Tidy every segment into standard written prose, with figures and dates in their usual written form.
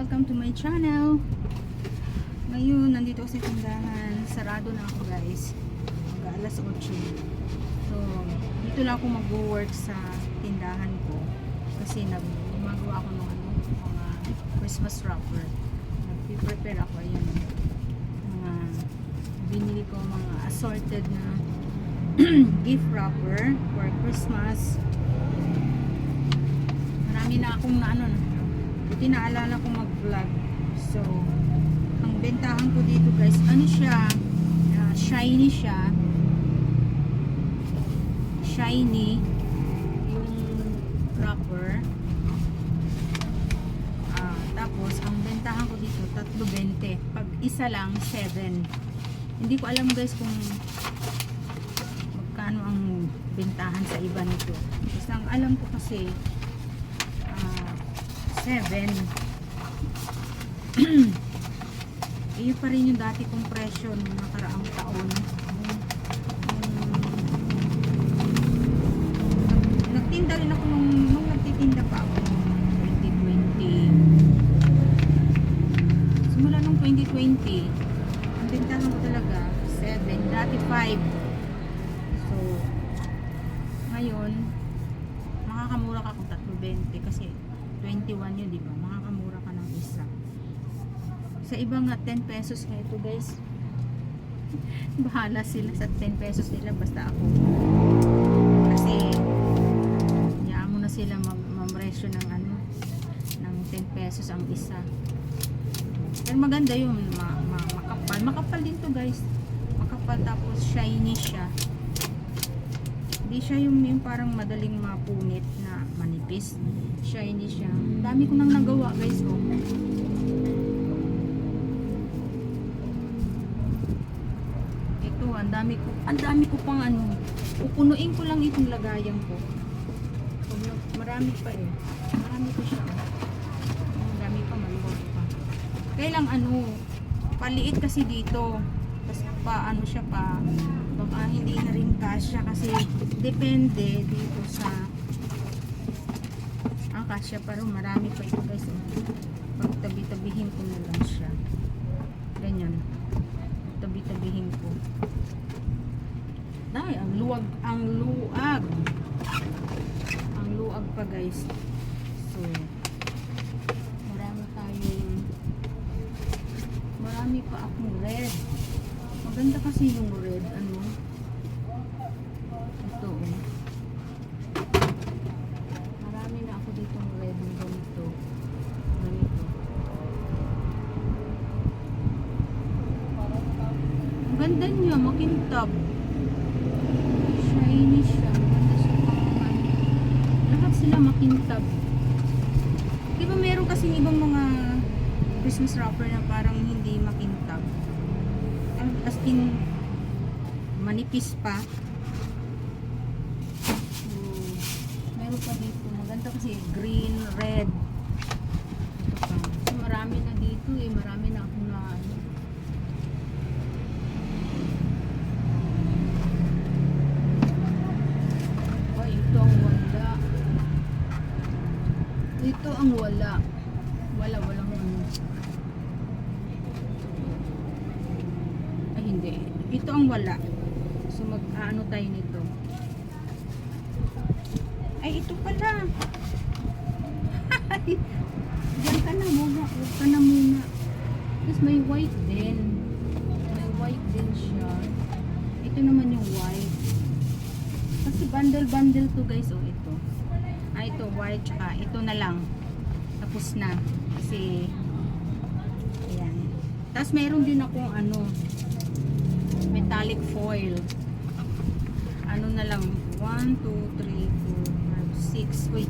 welcome to my channel. Ngayon, nandito ako sa tindahan. Sarado na ako guys. Alas 8. So, dito lang ako mag-work sa tindahan ko. Kasi gumagawa ako ng mga Christmas wrapper. Nag-prepare ako. Ayan. Mga binili ko mga assorted na gift wrapper for Christmas. Marami na akong buti naalala ko mag-vlog. So, ang bentahan ko dito guys, ano siya, shiny siya. Shiny yung wrapper. Tapos, ang bentahan ko dito, 3.20. Pag isa lang, 7. Hindi ko alam guys kung magkano ang bentahan sa iba nito. Basta ang alam ko kasi 7. Iyo pa rin yung dati kong presyo nung nakaraang taon. Nagtinda rin ako nung nagtitinda pa ako nung 2020. Simula nung 2020, ang bentahan ko talaga 7, dati 5. So, ngayon, makakamura ka kung 3.20 kasi 21 yun, di ba? Makakamura ka ng isa. Sa iba nga 10 pesos nga ito guys. Bahala sila sa 10 pesos nila, basta ako. Kasi hayaan mo na sila mamresyo ng ng 10 pesos ang isa. Pero maganda yun, makapal. Makapal din to guys. Makapal tapos shiny siya. Hindi siya yung parang madaling mapunit na manipis. Shiny siya. Dami ko nang nagawa guys. Oh. Ito, ang dami ko pang pupunuin ko lang itong lagayan ko. Marami pa eh. Marami ko siya. Ang dami pa, maluwag pa. Kailang paliit kasi dito. Tapos siya pa, baka hindi na rin kasya kasi depende dito sa kasya, pero marami pa ito guys. Pag tabi-tabihin ko na lang siya. Ganyan. Tabi-tabihin ko. Dahil ang luwag pa guys. So, marami pa akong red. Maganda kasi yung red, ito marami na ako ditong red ng ganito. Ang ganda niya, makintab. Shiny siya. Maganda siya pang lahat sila makintab. Di ba meron kasing ibang mga Christmas wrapper na parang hindi makintab? As in, manipis pa. Meron pa dito. Maganda kasi green, red. Ito pa. So, marami na dito eh. Marami na akong ito ang wala. Ito ang wala. Walang ay hindi. Ito ang wala. So mag-ano tayo nito. Ay, ito pala. Diyan ka na muna. Huwag ka na muna. Tapos may white din. May white din siya. Ito naman yung white. Kasi bundle to guys. Oh, ito. Ito white. Tsaka ito na lang. Tapos na. Kasi ayan. Tapos mayroon din akong metallic foil. Na lang 1, 2, 3, 4, 5, 6. Wait,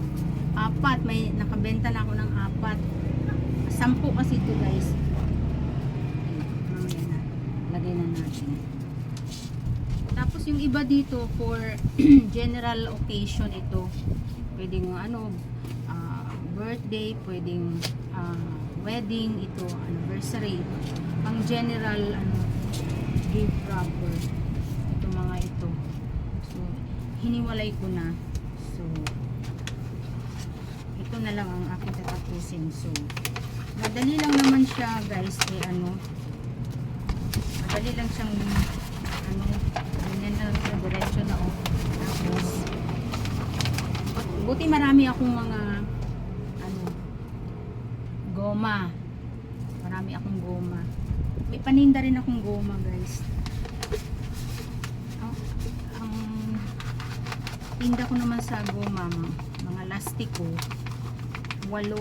4. May nakabenta na ako ng 4. 10 kasi ito guys. Mamaya na. Lagay na natin. Tapos yung iba dito for general occasion ito. Pwedeng birthday, pwedeng wedding, ito anniversary. Pang general gift wrapper. Ito mga ito. So hiniwalay ko na. So ito na lang ang aking tatapusin. So Madali lang naman siya guys, eh ano. Madali lang siyang ano, ganyan na diretso na oh. Tapos buti marami akong mga ano, goma. Marami akong goma. May paninda rin akong goma guys. Ang tinda ko naman sa goma, mga lastiko, 8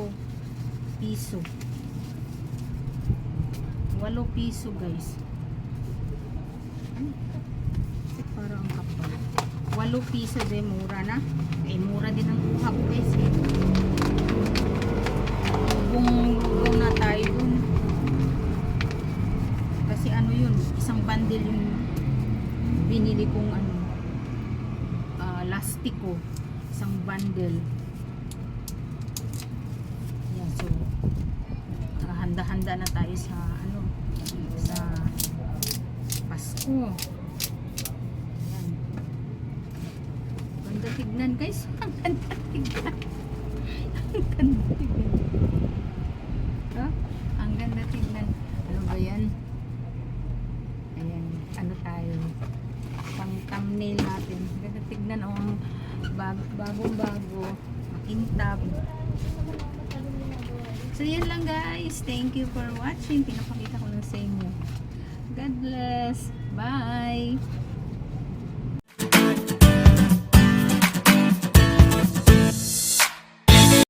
piso. 8 piso guys. Kasi parang ang kapal. 8 piso din, mura na. Eh, mura din ang kuha ko guys. Bung na tayo dun. Kasi ano yun, isang bundle yung binili kong ano, lastiko. Isang bundle. Yan, so handa-handa na tayo sa ano, sa Pasko. Yan. Ganda tignan guys. Ang ganda tignan. Ang ganda tignan. Huh? Ang ganda tignan. Ano ba yan? Ayan. Ano tayo? Pang thumbnail natin. Ganda tignan. Oh, bagong-bago. Makintab. So, yan lang guys. Thank you for watching. Pinapakita ko lang sa inyo. God bless. Bye!